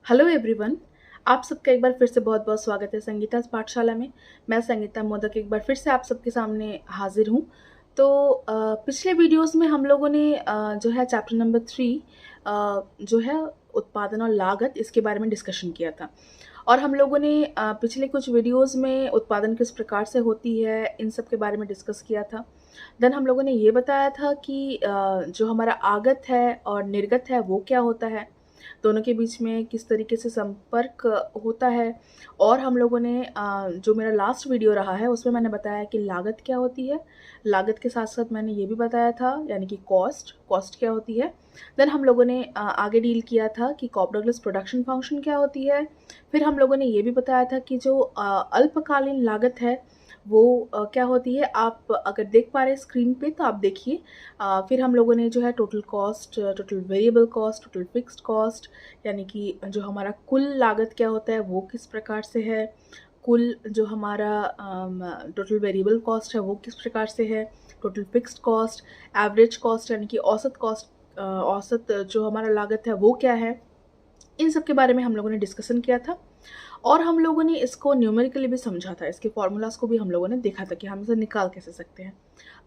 Hello everyone. आप सबका एक बार फिर से बहुत बहुत स्वागत है संगीता पाठशाला में। मैं संगीता मोदक एक बार फिर से आप सबके सामने हाजिर हूँ। तो पिछले वीडियोस में हम लोगों ने जो है चैप्टर नंबर 3 जो है उत्पादन और लागत, इसके बारे में डिस्कशन किया था। और हम लोगों ने पिछले कुछ वीडियोस में उत्पादन किस प्रकार से होती है इन सब के बारे में डिस्कस किया था। देन हम लोगों ने ये बताया था कि जो हमारा आगत है और निर्गत है वो क्या होता है, दोनों के बीच में किस तरीके से संपर्क होता है। और हम लोगों ने जो मेरा लास्ट वीडियो रहा है उसमें मैंने बताया कि लागत क्या होती है। लागत के साथ साथ मैंने ये भी बताया था यानी कि कॉस्ट क्या होती है। देन हम लोगों ने आगे डील किया था कि कॉपरडगलस प्रोडक्शन फंक्शन क्या होती है। फिर हम लोगों ने ये भी बताया था कि जो अल्पकालीन लागत है वो क्या होती है। आप अगर देख पा रहे हैं स्क्रीन पे तो आप देखिए। फिर हम लोगों ने जो है total cost, total variable cost, total fixed cost, यानी कि जो हमारा कुल लागत क्या होता है वो किस प्रकार से है, कुल जो हमारा टोटल वेरिएबल कॉस्ट है वो किस प्रकार से है, total fixed cost, average cost यानी कि औसत कॉस्ट, औसत जो हमारा लागत है वो क्या है, इन सब के बारे में हम लोगों ने डिस्कशन किया था। और हम लोगों ने इसको न्यूमेरिकली भी समझा था, इसके फॉर्मूलाज को भी हम लोगों ने देखा था कि हम इसे निकाल कैसे सकते हैं।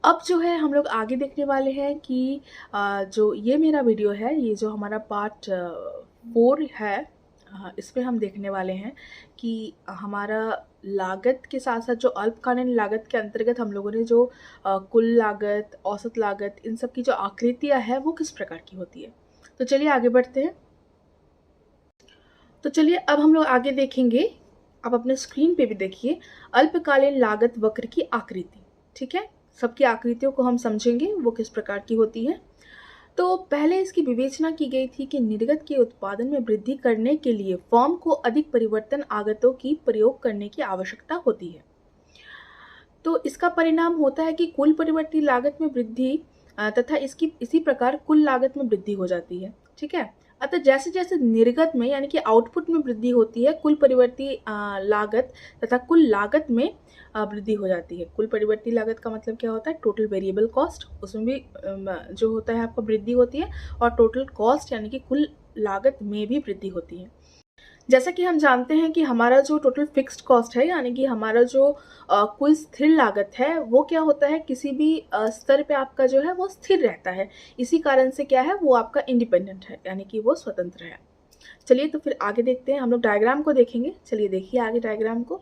अब जो है हम लोग आगे देखने वाले हैं कि जो ये मेरा वीडियो है, ये जो हमारा पार्ट 4 है, इसमें हम देखने वाले हैं कि हमारा लागत के साथ साथ जो अल्पकालीन लागत के अंतर्गत हम लोगों ने जो कुल लागत, औसत लागत, इन सब की जो आकृतियाँ है वो किस प्रकार की होती है। तो चलिए आगे बढ़ते हैं। तो चलिए अब हम लोग आगे देखेंगे। आप अपने स्क्रीन पे भी देखिए अल्पकालीन लागत वक्र की आकृति। ठीक है, सबकी आकृतियों को हम समझेंगे वो किस प्रकार की होती है। तो पहले इसकी विवेचना की गई थी कि निर्गत के उत्पादन में वृद्धि करने के लिए फर्म को अधिक परिवर्तन आगतों की प्रयोग करने की आवश्यकता होती है। तो इसका परिणाम होता है कि कुल परिवर्ती लागत में वृद्धि तथा इसकी इसी प्रकार कुल लागत में वृद्धि हो जाती है। ठीक है, अतः जैसे जैसे निर्गत में यानी कि आउटपुट में वृद्धि होती है, कुल परिवर्ती लागत तथा कुल लागत में वृद्धि हो जाती है। कुल परिवर्ती लागत का मतलब क्या होता है, टोटल वेरिएबल कॉस्ट, उसमें भी जो होता है आपका वृद्धि होती है। और टोटल कॉस्ट यानी कि कुल लागत में भी वृद्धि होती है। जैसा कि हम जानते हैं कि हमारा जो टोटल फिक्स्ड कॉस्ट है यानी कि हमारा जो कुल स्थिर लागत है वो क्या होता है, किसी भी स्तर पे आपका जो है वो स्थिर रहता है। इसी कारण से क्या है, वो आपका इंडिपेंडेंट है यानी कि वो स्वतंत्र है। चलिए तो फिर आगे देखते हैं, हम लोग डायग्राम को देखेंगे। चलिए देखिए आगे डायग्राम को।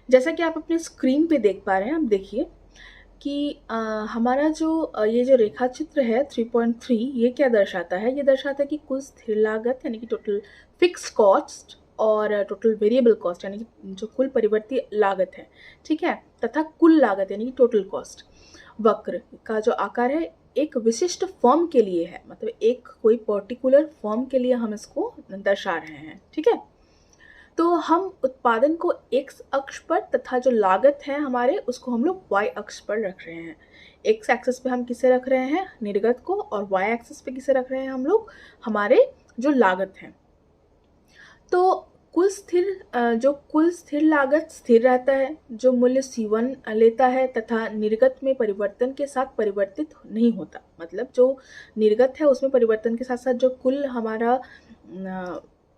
जैसा कि आप अपने स्क्रीन पे देख पा रहे हैं, आप देखिए कि हमारा जो ये जो रेखा चित्र है 3.3, ये क्या दर्शाता है, ये दर्शाता है कि कुल स्थिर लागत यानी कि टोटल फिक्स कॉस्ट और टोटल वेरिएबल कॉस्ट यानी कि जो कुल परिवर्ती लागत है, ठीक है, तथा कुल लागत यानी कि टोटल कॉस्ट। वक्र का जो आकार है एक विशिष्ट फर्म के लिए है, मतलब एक कोई पर्टिकुलर फर्म के लिए हम इसको दर्शा रहे हैं। ठीक है, तो हम उत्पादन को x अक्ष पर तथा जो लागत है हमारे उसको हम लोग y अक्ष पर रख रहे हैं। x एक्सिस पे हम किसे रख रहे हैं, निर्गत को, और y एक्सिस पे किसे रख रहे हैं हम लोग, हमारे जो लागत है। तो जो कुल स्थिर लागत स्थिर रहता है, जो मूल्य C1 लेता है तथा निर्गत में परिवर्तन के साथ परिवर्तित नहीं होता। मतलब जो निर्गत है उसमें परिवर्तन के साथ साथ जो कुल हमारा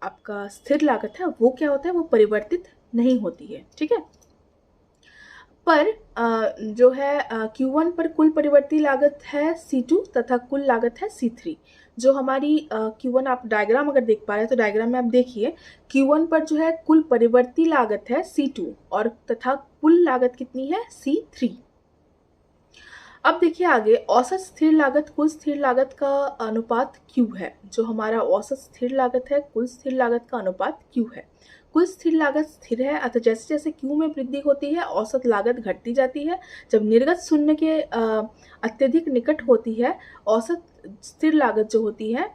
आपका स्थिर लागत है वो क्या होता है, वो परिवर्तित नहीं होती है। ठीक है, पर जो है Q1 पर कुल परिवर्ती लागत है C2 तथा कुल लागत है C3। जो हमारी Q1, आप डायग्राम अगर देख पा रहे हैं तो डायग्राम में आप देखिए Q1 पर जो है कुल परिवर्ती लागत है C2 और तथा कुल लागत कितनी है, C3। अब देखिए आगे, औसत स्थिर लागत कुल स्थिर लागत का अनुपात Q है। जो हमारा औसत स्थिर लागत है कुल स्थिर लागत का अनुपात Q है। कुल स्थिर लागत स्थिर है, अतः जैसे जैसे Q में वृद्धि होती है औसत लागत घटती जाती है। जब निर्गत शून्य के अत्यधिक निकट होती है, औसत स्थिर लागत जो होती है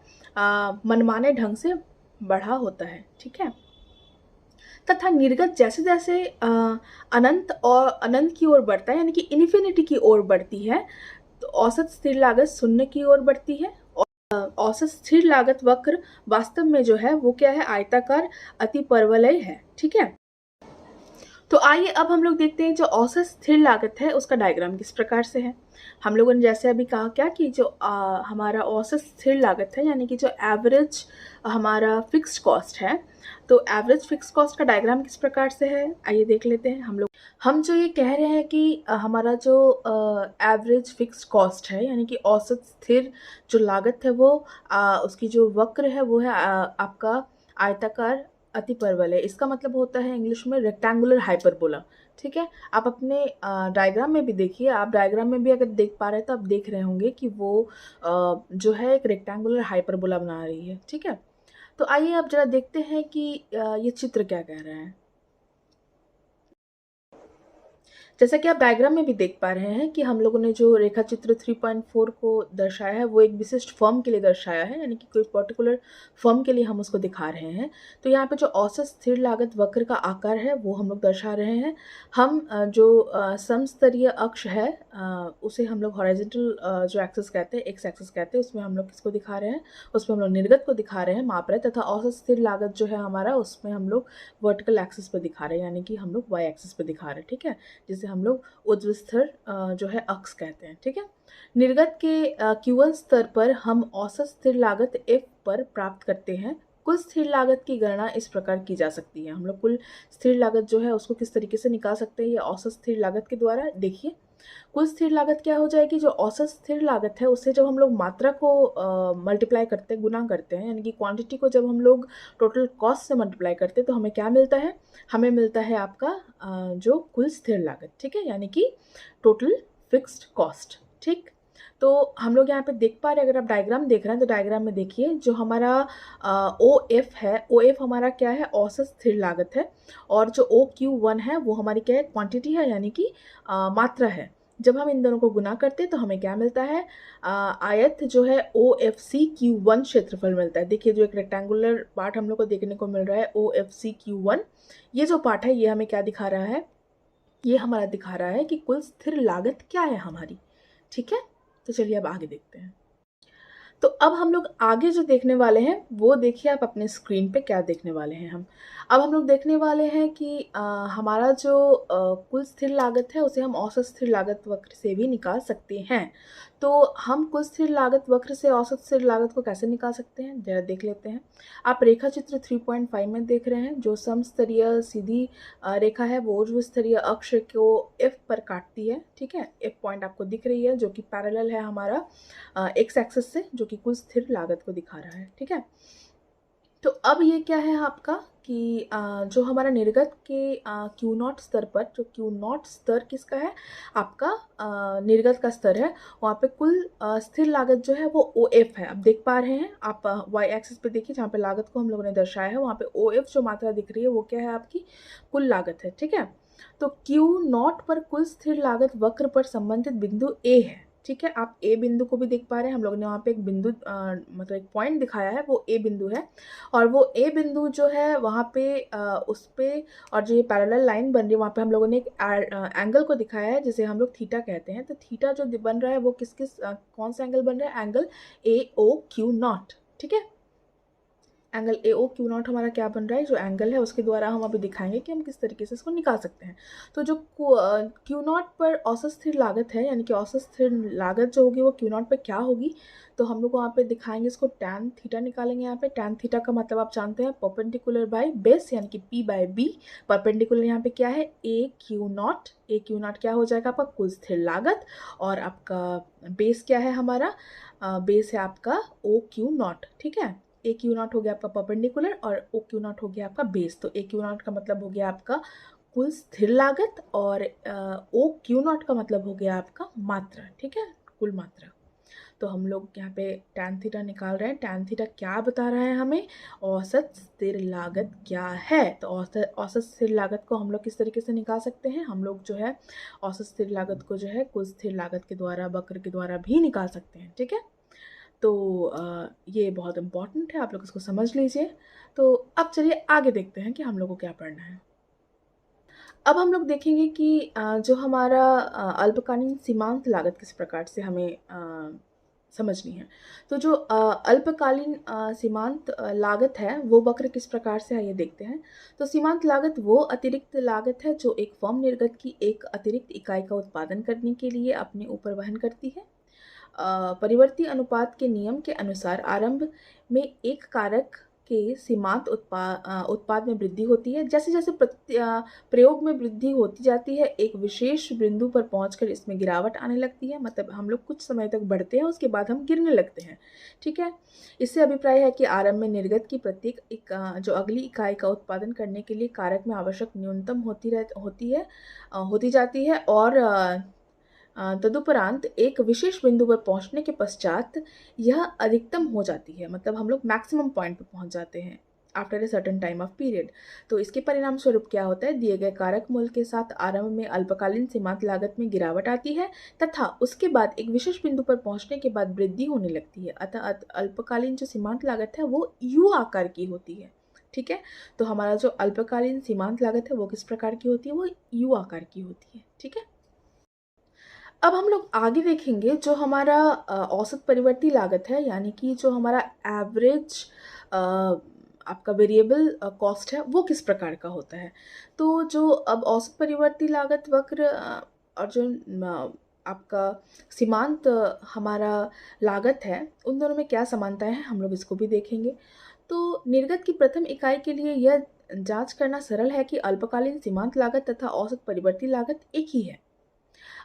मनमाने ढंग से बढ़ा होता है। ठीक है, तथा निर्गत जैसे जैसे अनंत की ओर बढ़ता है यानी कि इन्फिनिटी की ओर बढ़ती है, तो औसत स्थिर लागत शून्य की ओर बढ़ती है। औसत स्थिर लागत वक्र वास्तव में जो है वो क्या है, आयताकार अतिपरवलय है। ठीक है, तो आइए अब हम लोग देखते हैं जो औसत स्थिर लागत है उसका डायग्राम किस प्रकार से है। हम लोगों ने जैसे अभी कहा क्या कि जो हमारा औसत स्थिर लागत है यानी कि जो एवरेज हमारा फिक्स्ड कॉस्ट है, तो एवरेज फिक्स्ड कॉस्ट का डायग्राम किस प्रकार से है आइए देख लेते हैं। हम जो ये कह रहे हैं कि हमारा जो एवरेज फिक्स्ड कॉस्ट है यानी कि औसत स्थिर जो लागत है वो उसकी जो वक्र है वो है आपका आयताकार अतिपरवलय। इसका मतलब होता है इंग्लिश में रेक्टेंगुलर हाइपरबोला। ठीक है, आप अपने डायग्राम में भी देखिए, आप डायग्राम में भी अगर देख पा रहे हैं तो आप देख रहे होंगे कि वो जो है एक रेक्टेंगुलर हाइपरबोला बना रही है। ठीक है, तो आइए अब जरा देखते हैं कि ये चित्र क्या कह रहा है। जैसा कि आप डायग्राम में भी देख पा रहे हैं कि हम लोगों ने जो रेखा चित्र 3.4 को दर्शाया है वो एक विशिष्ट फर्म के लिए दर्शाया है, यानी कि कोई पर्टिकुलर फर्म के लिए हम उसको दिखा रहे हैं। तो यहाँ पे जो औसत स्थिर लागत वक्र का आकार है वो हम लोग दर्शा रहे हैं। हम जो समस्तरीय अक्ष है उसे हम लोग हॉरिजॉन्टल जो एक्सिस कहते हैं, एक्स एक्सिस कहते हैं, उसमें हम लोग किसको दिखा रहे हैं, उसमें हम लोग निर्गत को दिखा रहे हैं, माप रहे हैं, तथा औसत स्थिर लागत जो है हमारा उसमें हम लोग वर्टिकल एक्सिस पर दिखा रहे हैं, यानी कि हम लोग वाई एक्सिस पर दिखा रहे हैं। ठीक है, जिसे हम लोग ऊर्ध्वाधर जो है अक्ष कहते हैं। ठीक है, निर्गत के Q1 स्तर पर हम औसत स्थिर लागत F पर प्राप्त करते हैं। कुल स्थिर लागत की गणना इस प्रकार की जा सकती है। हम लोग कुल स्थिर लागत जो है उसको किस तरीके से निकाल सकते हैं, ये औसत स्थिर लागत के द्वारा। देखिए, कुल स्थिर लागत क्या हो जाएगी, जो औसत स्थिर लागत है उससे जब हम लोग मात्रा को मल्टीप्लाई करते हैं, गुना करते हैं, यानी कि क्वांटिटी को जब हम लोग टोटल कॉस्ट से मल्टीप्लाई करते हैं तो हमें क्या मिलता है, हमें मिलता है आपका जो कुल स्थिर लागत। ठीक है, यानी कि टोटल फिक्स्ड कॉस्ट। ठीक, तो हम लोग यहाँ पे देख पा रहे हैं, अगर आप डायग्राम देख रहे हैं तो डायग्राम में देखिए जो हमारा ओ एफ है, ओ एफ हमारा क्या है, औसत स्थिर लागत है, और जो ओ क्यू वन है वो हमारी क्या है, क्वांटिटी है, यानी कि मात्रा है। जब हम इन दोनों को गुना करते हैं तो हमें क्या मिलता है, आयत जो है O F C Q one क्षेत्रफल मिलता है। देखिए जो एक रेक्टेंगुलर पार्ट हम लोग को देखने को मिल रहा है O F C Q one, ये जो पार्ट है ये हमें क्या दिखा रहा है, ये हमारा दिखा रहा है कि कुल स्थिर लागत क्या है हमारी। ठीक है, तो चलिए अब आगे देखते हैं। तो अब हम लोग आगे जो देखने वाले हैं वो देखिए आप अपने स्क्रीन पे क्या देखने वाले हैं। हम लोग देखने वाले हैं कि हमारा जो कुल स्थिर लागत है उसे हम औसत स्थिर लागत वक्र से भी निकाल सकते हैं। तो हम कुल स्थिर लागत वक्र से औसत स्थिर लागत को कैसे निकाल सकते हैं जरा देख लेते हैं। आप रेखा चित्र 3.5 में देख रहे हैं, जो समस्तरीय सीधी रेखा है वो ऊर्ध्व स्तरीय अक्ष को एफ पर काटती है। ठीक है, एफ पॉइंट आपको दिख रही है जो कि पैरेलल है हमारा एक्स एक्सिस से, जो कि कुल स्थिर लागत को दिखा रहा है। ठीक है, तो अब ये क्या है आपका कि जो हमारा निर्गत के क्यू नॉट स्तर पर, जो क्यू नॉट स्तर किसका है, आपका निर्गत का स्तर है, वहाँ पे कुल स्थिर लागत जो है वो ओ एफ है। अब देख पा रहे हैं आप वाई एक्सिस पे देखिए, जहाँ पे लागत को हम लोगों ने दर्शाया है वहाँ पे ओ एफ जो मात्रा दिख रही है वो क्या है, आपकी कुल लागत है। ठीक है, तो क्यू नॉट पर कुल स्थिर लागत वक्र पर संबंधित बिंदु ए है। ठीक है, आप ए बिंदु को भी देख पा रहे हैं, हम लोगों ने वहाँ पे एक बिंदु मतलब एक पॉइंट दिखाया है, वो ए बिंदु है, और वो ए बिंदु जो है वहाँ पे उस पे, और जो ये पैरेलल लाइन बन रही है वहाँ पे हम लोगों ने एक एंगल को दिखाया है जिसे हम लोग थीटा कहते हैं। तो थीटा जो बन रहा है वो किस किस कौन सा एंगल बन रहा है, angle A O Q nought. ठीक है, angle A O Q nought हमारा क्या बन रहा है, जो एंगल है उसके द्वारा हम अभी दिखाएंगे कि हम किस तरीके से इसको निकाल सकते हैं। तो जो क्यू नॉट पर औसत स्थिर लागत है, यानी कि औसत स्थिर लागत जो होगी वो क्यू नॉट पर क्या होगी, तो हम लोग वहाँ पे दिखाएंगे इसको, टैन थीटा निकालेंगे। यहाँ पे टैन थीटा का मतलब आप जानते हैं परपेंडिकुलर बाय बेस, यानी कि पी बाय बी। परपेंडिकुलर यहाँ पे क्या है, A Q not, A Q not क्या हो जाएगा आपका कुल स्थिर लागत, और आपका बेस क्या है हमारा, बेस है आपका ओ क्यू नॉट। ठीक है, ए क्यू नॉट हो गया आपका परपेंडिकुलर और ओ क्यू नॉट हो गया आपका बेस। तो ए क्यू नॉट का मतलब हो गया आपका कुल स्थिर लागत, और ओ क्यू नॉट का मतलब हो गया आपका मात्रा। ठीक है, कुल मात्रा। तो हम लोग यहाँ पे टैन थीटा निकाल रहे हैं। टैन थीटा क्या बता रहा है हमें, औसत स्थिर लागत क्या है। तो औसत स्थिर लागत को हम लोग किस तरीके से निकाल सकते हैं, हम लोग जो है औसत स्थिर लागत को जो है कुल स्थिर लागत के द्वारा, वक्र के द्वारा भी निकाल सकते हैं। ठीक है, तो ये बहुत इम्पॉर्टेंट है, आप लोग इसको समझ लीजिए। तो अब चलिए आगे देखते हैं कि हम लोग को क्या पढ़ना है। अब हम लोग देखेंगे कि जो हमारा अल्पकालीन सीमांत लागत किस प्रकार से हमें समझनी है। तो जो अल्पकालीन सीमांत लागत है वो वक्र किस प्रकार से है ये देखते हैं। तो सीमांत लागत वो अतिरिक्त लागत है जो एक फर्म निर्गत की एक अतिरिक्त इकाई का उत्पादन करने के लिए अपने ऊपर वहन करती है। परिवर्ती अनुपात के नियम के अनुसार आरंभ में एक कारक के सीमांत उत्पाद में वृद्धि होती है। जैसे जैसे प्रयोग में वृद्धि होती जाती है एक विशेष बिंदु पर पहुंचकर इसमें गिरावट आने लगती है। मतलब हम लोग कुछ समय तक बढ़ते हैं उसके बाद हम गिरने लगते हैं। ठीक है, इससे अभिप्राय है कि आरंभ में निर्गत की प्रत्येक जो अगली इकाई का उत्पादन करने के लिए कारक में आवश्यक न्यूनतम होती जाती है और तदुपरांत एक विशेष बिंदु पर पहुंचने के पश्चात यह अधिकतम हो जाती है। मतलब हम लोग मैक्सिमम पॉइंट पर पहुंच जाते हैं after a certain time of period. तो इसके परिणाम स्वरूप क्या होता है, दिए गए कारक मूल्य के साथ आरंभ में अल्पकालीन सीमांत लागत में गिरावट आती है तथा उसके बाद एक विशेष बिंदु पर पहुंचने के बाद वृद्धि होने लगती है। अतः अल्पकालीन जो सीमांत लागत है वो यू आकार की होती है। ठीक है, तो हमारा जो अल्पकालीन सीमांत लागत है वो किस प्रकार की होती है, वो यू आकार की होती है। ठीक है, अब हम लोग आगे देखेंगे जो हमारा औसत परिवर्ती लागत है, यानी कि जो हमारा एवरेज आपका वेरिएबल कॉस्ट है वो किस प्रकार का होता है। तो जो अब औसत परिवर्ती लागत वक्र और जो आपका सीमांत हमारा लागत है उन दोनों में क्या समानताएं हैं हम लोग इसको भी देखेंगे। तो निर्गत की प्रथम इकाई के लिए यह जांच करना सरल है कि अल्पकालीन सीमांत लागत तथा औसत परिवर्ती लागत एक ही है।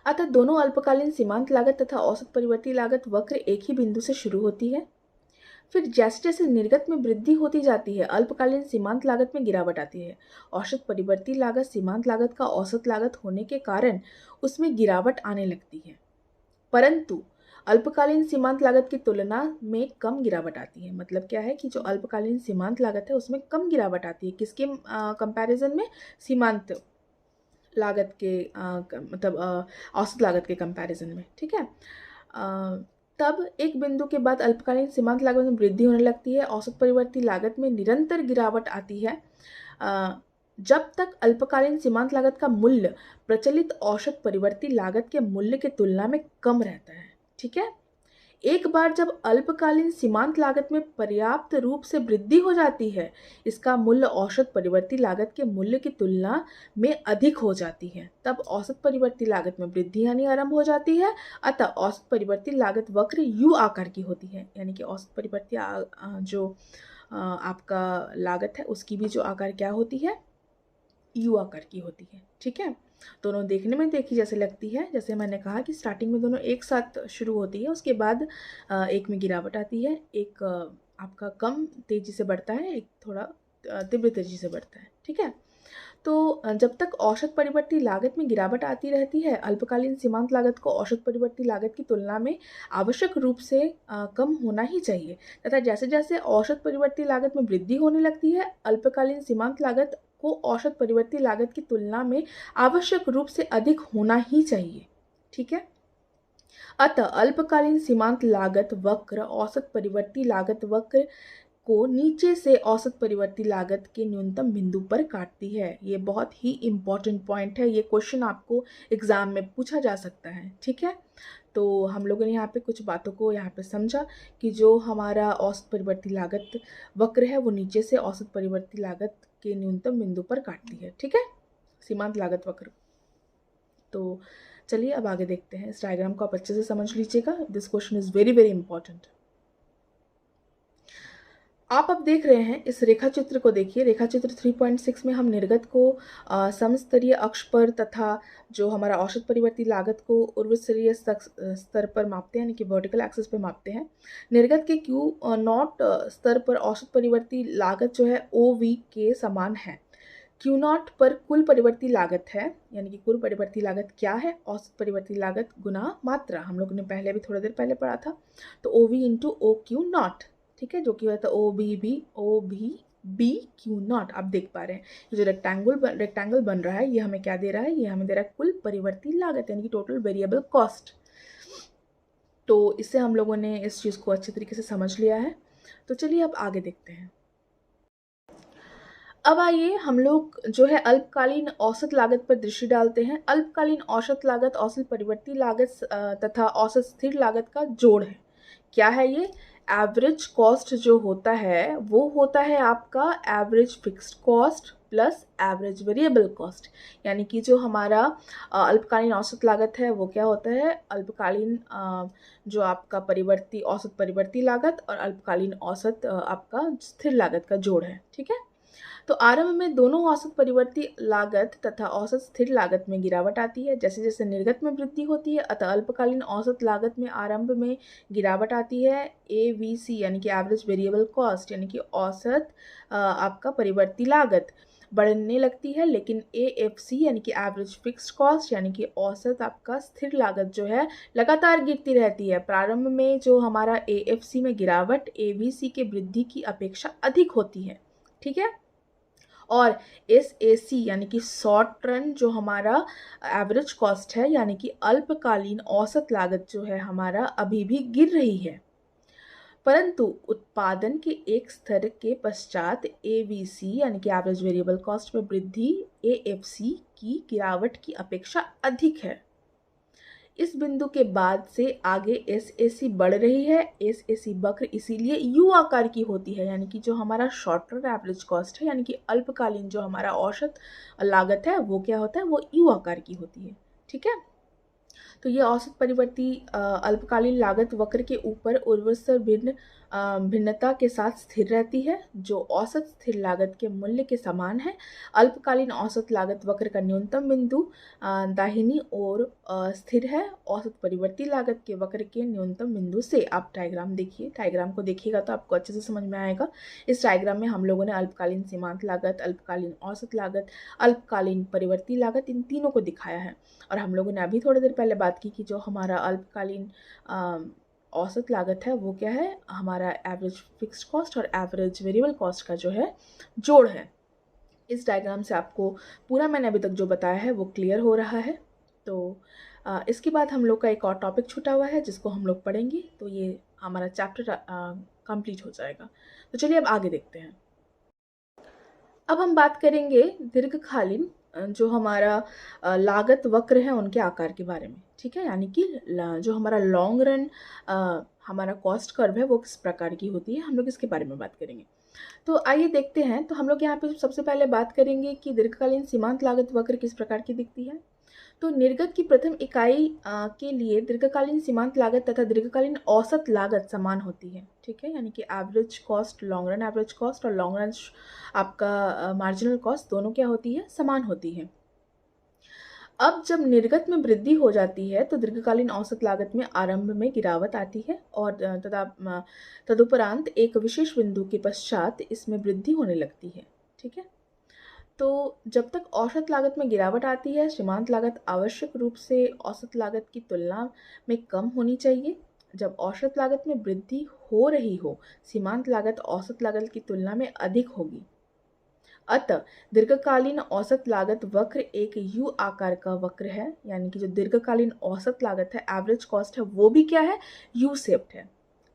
अतः दोनों अल्पकालीन सीमांत लागत तथा औसत परिवर्ती लागत वक्र एक ही बिंदु से शुरू होती है। फिर जैसे जैसे निर्गत में वृद्धि होती जाती है अल्पकालीन सीमांत लागत में गिरावट आती है। औसत परिवर्ती लागत सीमांत लागत का औसत लागत होने के कारण उसमें गिरावट आने लगती है, परंतु अल्पकालीन सीमांत लागत की तुलना में कम गिरावट आती है। मतलब क्या है कि जो अल्पकालीन सीमांत लागत है उसमें कम गिरावट आती है, किसके कंपैरिजन में, सीमांत लागत के मतलब औसत लागत के कंपैरिजन में। ठीक है, तब एक बिंदु के बाद अल्पकालीन सीमांत लागत में वृद्धि होने लगती है। औसत परिवर्ती लागत में निरंतर गिरावट आती है जब तक अल्पकालीन सीमांत लागत का मूल्य प्रचलित औसत परिवर्ती लागत के मूल्य की तुलना में कम रहता है। ठीक है, एक बार जब अल्पकालीन सीमांत लागत में पर्याप्त रूप से वृद्धि हो जाती है इसका मूल्य औसत परिवर्ती लागत के मूल्य की तुलना में अधिक हो जाती है, तब औसत परिवर्ती लागत में वृद्धि आनी आरंभ हो जाती है। अतः औसत परिवर्ती लागत वक्र यू आकार की होती है, यानी कि औसत परिवर्ती जो आपका लागत है उसकी भी जो आकार क्या होती है, यू आकार की होती है। ठीक है, दोनों देखने में देखी जैसे लगती है, जैसे मैंने कहा कि स्टार्टिंग में दोनों एक साथ शुरू होती है, उसके बाद एक में गिरावट आती है, एक आपका कम तेजी से बढ़ता है, एक थोड़ा तीव्र तेजी से बढ़ता है। ठीक है, तो जब तक औसत परिवर्ती लागत में गिरावट आती रहती है अल्पकालीन सीमांत लागत को औसत परिवर्ती लागत की तुलना में आवश्यक रूप से कम होना ही चाहिए तथा जैसे जैसे औसत परिवर्ती लागत में वृद्धि होने लगती है अल्पकालीन सीमांत लागत को औसत परिवर्ती लागत की तुलना में आवश्यक रूप से अधिक होना ही चाहिए। ठीक है, अतः अल्पकालीन सीमांत लागत वक्र औसत परिवर्ती लागत वक्र को नीचे से औसत परिवर्ती लागत के न्यूनतम बिंदु पर काटती है। ये बहुत ही इम्पॉर्टेंट पॉइंट है, ये क्वेश्चन आपको एग्जाम में पूछा जा सकता है। ठीक है, तो हम लोगों ने यहाँ पे कुछ बातों को यहाँ पे समझा कि जो हमारा औसत परिवर्ती लागत वक्र है वो नीचे से औसत परिवर्ती लागत के न्यूनतम बिंदु पर काटती है। ठीक है, सीमांत लागत वक्र। तो चलिए अब आगे देखते हैं, इस डायग्राम को आप अच्छे से समझ लीजिएगा, this question is very very important. आप अब देख रहे हैं इस रेखा चित्र को, देखिए रेखा चित्र 3.6 में हम निर्गत को समस्तरीय अक्ष पर तथा जो हमारा औसत परिवर्ती लागत को ऊर्ध्वस्तरीय स्तर पर मापते हैं, यानी कि वर्टिकल एक्सिस पे मापते हैं। निर्गत के Q0 स्तर पर औसत परिवर्ती लागत जो है OV के समान है। Q0 पर कुल परिवर्ती लागत है, यानी कि कुल परिवर्ती लागत क्या है, औसत परिवर्ती लागत गुना मात्रा। हम लोगों ने पहले भी थोड़ी देर पहले पढ़ा था, तो OV इंटू OQ0। ठीक है, जो कि होता है OVB Q0। आप देख पा रहे हैं जो रेक्टेंगल बन रहा है ये हमें क्या दे रहा है, ये हमें दे रहा है कुल परिवर्ती लागत, यानी कि टोटल वेरिएबल कॉस्ट। तो इससे हम लोगों ने इस चीज़ को अच्छे तरीके से समझ लिया है। तो चलिए अब आगे देखते हैं। अब आइए हम लोग जो है अल्पकालीन औसत लागत पर दृष्टि डालते हैं। अल्पकालीन औसत लागत औसत परिवर्ती लागत तथा औसत स्थिर लागत का जोड़ है। क्या है ये? एवरेज कॉस्ट जो होता है वो होता है आपका average fixed cost plus average variable cost. यानी कि जो हमारा अल्पकालीन औसत लागत है वो क्या होता है? अल्पकालीन जो आपका परिवर्ती औसत परिवर्ती लागत और अल्पकालीन औसत आपका स्थिर लागत का जोड़ है। ठीक है, तो आरंभ में दोनों औसत परिवर्ती लागत तथा औसत स्थिर लागत में गिरावट आती है। जैसे जैसे निर्गत में वृद्धि होती है अतः अल्पकालीन औसत लागत में आरंभ में गिरावट आती है। AVC यानी कि एवरेज वेरिएबल कॉस्ट यानी कि औसत आपका परिवर्ती लागत बढ़ने लगती है, लेकिन AFC यानी कि एवरेज फिक्स्ड कॉस्ट यानी कि औसत आपका स्थिर लागत जो है लगातार गिरती रहती है। प्रारंभ में जो हमारा AFC में गिरावट AVC के वृद्धि की अपेक्षा अधिक होती है। ठीक है, और SAC यानी कि शॉर्ट रन जो हमारा एवरेज कॉस्ट है यानी कि अल्पकालीन औसत लागत जो है हमारा अभी भी गिर रही है, परंतु उत्पादन के एक स्तर के पश्चात AVC यानी कि एवरेज वेरिएबल कॉस्ट में वृद्धि AFC की गिरावट की अपेक्षा अधिक है। इस बिंदु के बाद से आगे SAC बढ़ रही है। SAC वक्र इसीलिए U आकार की होती है, यानी कि जो हमारा शॉर्ट रन एवरेज कॉस्ट है यानी कि अल्पकालीन जो हमारा औसत लागत है वो क्या होता है? वो U आकार की होती है। ठीक है, तो ये औसत परिवर्ती अल्पकालीन लागत वक्र के ऊपर ऊर्ध्वाधर भिन्नता के साथ स्थिर रहती है, जो औसत स्थिर लागत के मूल्य के समान है। अल्पकालीन औसत लागत वक्र का न्यूनतम बिंदु दाहिनी ओर स्थिर है औसत परिवर्ती लागत के वक्र के न्यूनतम बिंदु से। आप डायग्राम देखिए, डायग्राम को देखिएगा तो आपको अच्छे से समझ में आएगा। इस डायग्राम में हम लोगों ने अल्पकालीन सीमांत लागत, अल्पकालीन औसत लागत, अल्पकालीन परिवर्ती लागत, इन तीनों को दिखाया है। और हम लोगों ने अभी थोड़ी देर पहले बात की कि जो हमारा अल्पकालीन औसत लागत है वो क्या है? हमारा एवरेज फिक्स्ड कॉस्ट और एवरेज वेरिएबल कॉस्ट का जो है जोड़ है। इस डायग्राम से आपको पूरा मैंने अभी तक जो बताया है वो क्लियर हो रहा है। तो इसके बाद हम लोग का एक और टॉपिक छूटा हुआ है जिसको हम लोग पढ़ेंगे, तो ये हमारा चैप्टर कंप्लीट हो जाएगा। तो चलिए अब आगे देखते हैं। अब हम बात करेंगे दीर्घकालीन जो हमारा लागत वक्र है उनके आकार के बारे में। ठीक है, यानी कि जो हमारा लॉन्ग रन हमारा कॉस्ट कर्व है वो किस प्रकार की होती है, हम लोग इसके बारे में बात करेंगे। तो आइए देखते हैं। तो हम लोग यहाँ पे सबसे पहले बात करेंगे कि दीर्घकालीन सीमांत लागत वक्र किस प्रकार की दिखती है। तो निर्गत की प्रथम इकाई के लिए दीर्घकालीन सीमांत लागत तथा दीर्घकालीन औसत लागत समान होती है। ठीक है, यानी कि average cost, long run average cost और लॉन्ग रन आपका मार्जिनल कॉस्ट दोनों क्या होती है? समान होती है। अब जब निर्गत में वृद्धि हो जाती है तो दीर्घकालीन औसत लागत में आरंभ में गिरावट आती है और तदुपरांत एक विशेष बिंदु के पश्चात इसमें वृद्धि होने लगती है। ठीक है, तो जब तक औसत लागत में गिरावट आती है, सीमांत लागत आवश्यक रूप से औसत लागत की तुलना में कम होनी चाहिए। जब औसत लागत में वृद्धि हो रही हो, सीमांत लागत औसत लागत की तुलना में अधिक होगी। अतः दीर्घकालीन औसत लागत वक्र एक U आकार का वक्र है, यानी कि जो दीर्घकालीन औसत लागत है, एवरेज कॉस्ट है, वो भी क्या है? U शेप्ड है।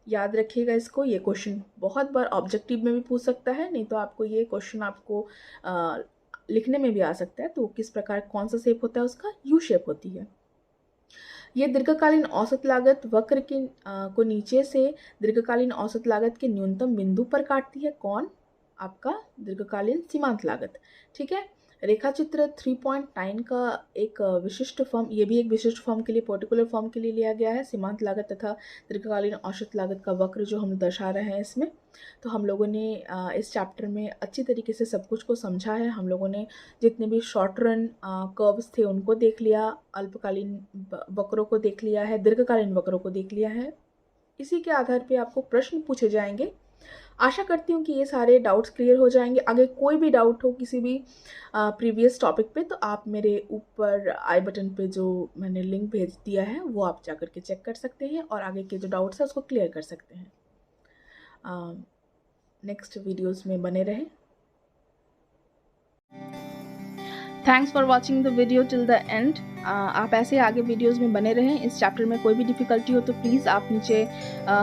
याद रखिएगा इसको, ये क्वेश्चन बहुत बार ऑब्जेक्टिव में भी पूछ सकता है, नहीं तो आपको ये क्वेश्चन आपको लिखने में भी आ सकता है। तो किस प्रकार कौन सा शेप होता है उसका? U शेप होती है। ये दीर्घकालीन औसत लागत वक्र के को नीचे से दीर्घकालीन औसत लागत के न्यूनतम बिंदु पर काटती है। कौन? आपका दीर्घकालीन सीमांत लागत। ठीक है, रेखा चित्र 3.9 का एक विशिष्ट फॉर्म, ये भी एक विशिष्ट फॉर्म के लिए, पर्टिकुलर फॉर्म के लिए लिया गया है। सीमांत लागत तथा दीर्घकालीन औसत लागत का वक्र जो हम दर्शा रहे हैं इसमें। तो हम लोगों ने इस चैप्टर में अच्छी तरीके से सब कुछ को समझा है। हम लोगों ने जितने भी शॉर्ट रन कर्व्स थे उनको देख लिया, अल्पकालीन वक्रों को देख लिया है, दीर्घकालीन वक्रों को देख लिया है। इसी के आधार पे आपको प्रश्न पूछे जाएंगे। आशा करती हूँ कि ये सारे डाउट्स क्लियर हो जाएंगे। अगर कोई भी डाउट हो किसी भी प्रीवियस टॉपिक पे, तो आप मेरे ऊपर आई बटन पे जो मैंने लिंक भेज दिया है वो आप जाकर के चेक कर सकते हैं और आगे के जो डाउट्स है उसको क्लियर कर सकते हैं। नेक्स्ट वीडियोस में बने रहें। Thanks for watching the video till the end. आप ऐसे आगे वीडियोस में बने रहें। इस चैप्टर में कोई भी डिफ़िकल्टी हो तो प्लीज़ आप नीचे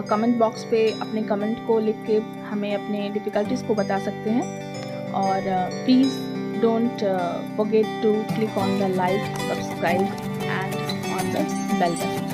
कमेंट बॉक्स पे अपने कमेंट को लिख के हमें अपने डिफ़िकल्टीज़ को बता सकते हैं। और please don't forget to click on the like, subscribe and on the bell button.